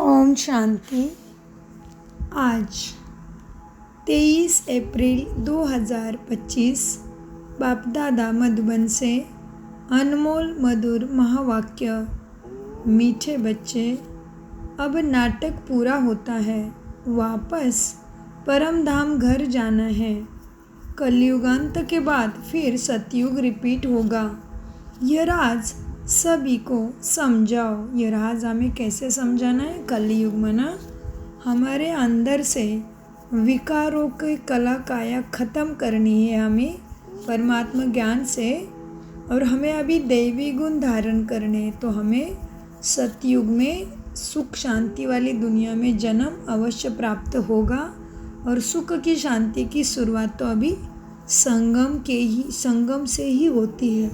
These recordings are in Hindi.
ओम शांति। आज 23 अप्रैल 2025 बाप दादा मधुबन से अनमोल मधुर महावाक्य। मीठे बच्चे, अब नाटक पूरा होता है, वापस परम धाम घर जाना है। कलयुगांत के बाद फिर सतयुग रिपीट होगा। यह राज सभी को समझाओ। यह राज हमें कैसे समझाना है? कलयुग में ना हमारे अंदर से विकारों की कला काया ख़त्म करनी है हमें परमात्मा ज्ञान से, और हमें अभी दैवी गुण धारण करने। तो हमें सतयुग में सुख शांति वाली दुनिया में जन्म अवश्य प्राप्त होगा, और सुख की शांति की शुरुआत तो अभी संगम से ही होती है।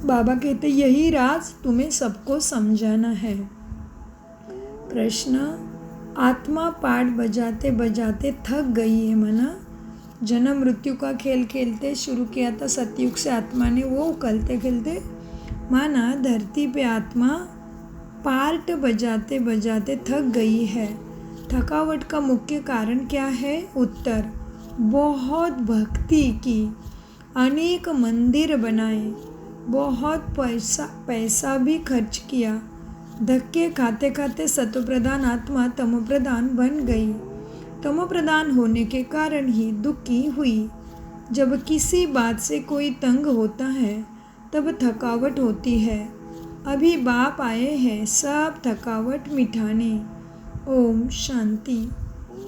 बाबा कहते यही राज तुम्हें सबको समझाना है। प्रश्न, आत्मा पाठ बजाते बजाते थक गई है। मना जन्म मृत्यु का खेल खेलते शुरू किया था सतयुग से आत्मा ने, वो खेलते खेलते माना धरती पे आत्मा पार्ट बजाते बजाते थक गई है। थकावट का मुख्य कारण क्या है? उत्तर, बहुत भक्ति की, अनेक मंदिर बनाए, बहुत पैसा भी खर्च किया। धक्के खाते खाते सतोप्रधान आत्मा तमोप्रधान बन गई। तमोप्रधान होने के कारण ही दुखी हुई। जब किसी बात से कोई तंग होता है तब थकावट होती है। अभी बाप आए हैं सब थकावट मिटाने। ओम शांति।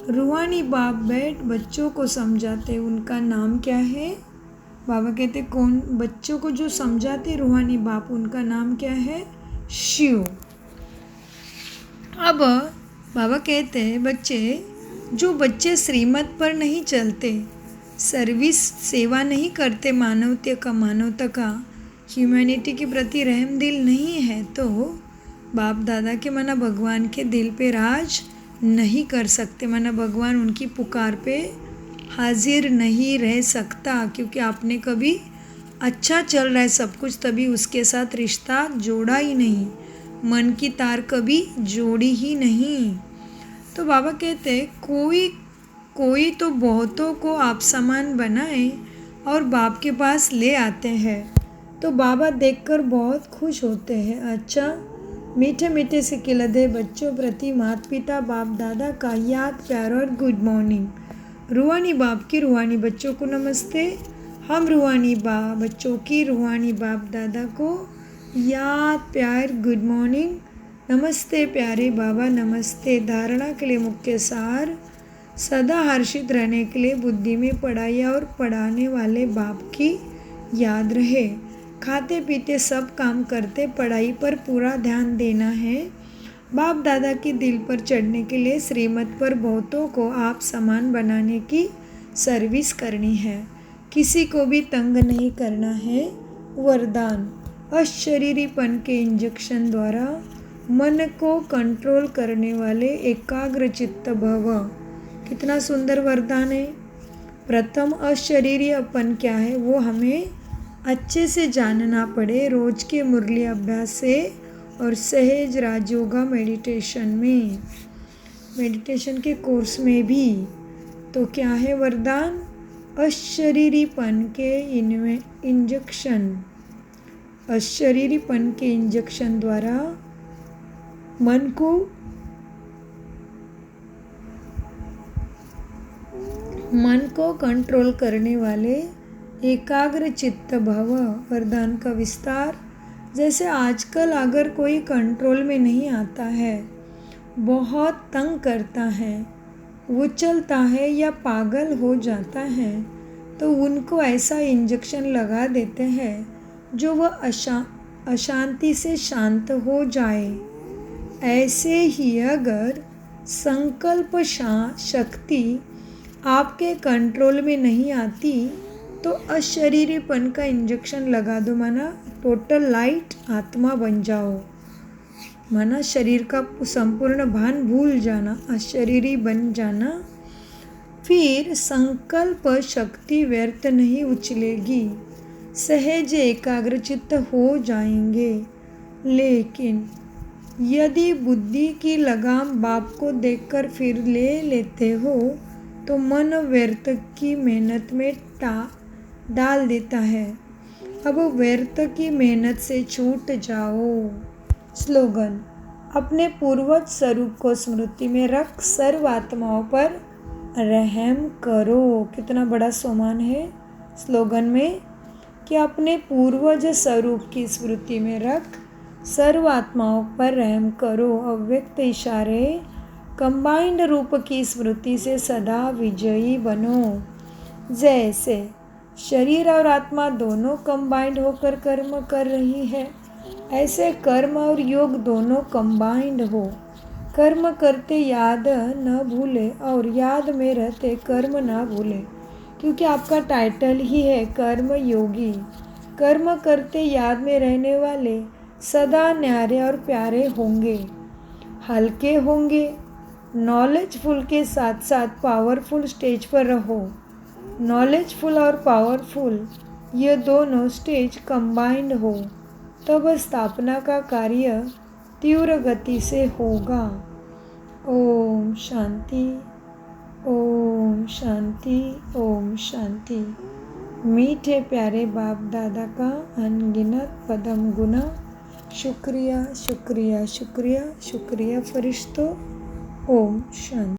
रूहानी बाप बैठ बच्चों को समझाते, उनका नाम क्या है? बाबा कहते कौन बच्चों को जो समझाते रूहानी बाप, उनका नाम क्या है? शिव। अब बाबा कहते हैं जो बच्चे श्रीमत पर नहीं चलते, सर्विस सेवा नहीं करते, मानवता का ह्यूमैनिटी के प्रति रहम दिल नहीं है, तो बाप दादा के मना भगवान के दिल पे राज नहीं कर सकते। मना भगवान उनकी पुकार पे हाजिर नहीं रह सकता, क्योंकि आपने कभी अच्छा चल रहा है सब कुछ, तभी उसके साथ रिश्ता जोड़ा ही नहीं, मन की तार कभी जोड़ी ही नहीं। तो बाबा कहते कोई तो बहुतों को आप समान बनाए और बाप के पास ले आते हैं, तो बाबा देखकर बहुत खुश होते हैं। अच्छा, मीठे मीठे से खिलते बच्चों प्रति माता पिता बाप दादा का याद प्यार और गुड मॉर्निंग। रूहानी बाप की रूहानी बच्चों को नमस्ते। हम रूहानी बच्चों की रूहानी बाप दादा को याद प्यार गुड मॉर्निंग। नमस्ते प्यारे बाबा, नमस्ते। धारणा के लिए मुख्य सार, सदा हर्षित रहने के लिए बुद्धि में पढ़ाई और पढ़ाने वाले बाप की याद रहे। खाते पीते सब काम करते पढ़ाई पर पूरा ध्यान देना है। बाप दादा की दिल पर चढ़ने के लिए श्रीमत पर बहुतों को आप समान बनाने की सर्विस करनी है, किसी को भी तंग नहीं करना है। वरदान, अशरीरीपन के इंजेक्शन द्वारा मन को कंट्रोल करने वाले एकाग्र चित्त भव। कितना सुंदर वरदान है। प्रथम अशरीरीपन क्या है वो हमें अच्छे से जानना पड़े, रोज के मुरली अभ्यास से और सहज राजयोगा मेडिटेशन के कोर्स में भी। तो क्या है वरदान? अशरीरीपन के इंजेक्शन द्वारा मन को कंट्रोल करने वाले एकाग्र चित्त भव। वरदान का विस्तार, जैसे आजकल अगर कोई कंट्रोल में नहीं आता है, बहुत तंग करता है, उछलता है या पागल हो जाता है, तो उनको ऐसा इंजेक्शन लगा देते हैं जो वह अशांति से शांत हो जाए। ऐसे ही अगर संकल्प शक्ति आपके कंट्रोल में नहीं आती तो अशरीरीपन का इंजेक्शन लगा दो। माना टोटल लाइट आत्मा बन जाओ, माना शरीर का संपूर्ण भान भूल जाना, अशरीरी बन जाना। फिर संकल्प शक्ति व्यर्थ नहीं उछलेगी, सहज एकाग्रचित्त हो जाएंगे। लेकिन यदि बुद्धि की लगाम बाप को देखकर फिर ले लेते हो तो मन व्यर्थ की मेहनत में डाल देता है। अब व्यर्थ की मेहनत से छूट जाओ। स्लोगन: अपने पूर्वज स्वरूप को स्मृति में रख सर्व आत्माओं पर रहम करो। कितना बड़ा सम्मान है स्लोगन में कि अपने पूर्वज स्वरूप की स्मृति में रख सर्व आत्माओं पर रहम करो। अव्यक्त इशारे कंबाइंड रूप की स्मृति से सदा विजयी बनो। जैसे शरीर और आत्मा दोनों कंबाइंड होकर कर्म कर रही है, ऐसे कर्म और योग दोनों कंबाइंड हो। कर्म करते याद न भूले और याद में रहते कर्म न भूले, क्योंकि आपका टाइटल ही है कर्म योगी। कर्म करते याद में रहने वाले सदा न्यारे और प्यारे होंगे, हल्के होंगे। नॉलेजफुल के साथ साथ पावरफुल स्टेज पर रहो। नॉलेजफुल और पावरफुल ये दोनों स्टेज कंबाइंड हो, तब स्थापना का कार्य तीव्र गति से होगा। ओम शांति, ओम शांति, ओम शांति। मीठे प्यारे बाप दादा का अनगिनत पदम गुना शुक्रिया, शुक्रिया, शुक्रिया, शुक्रिया फरिश्तों। ओम शांति।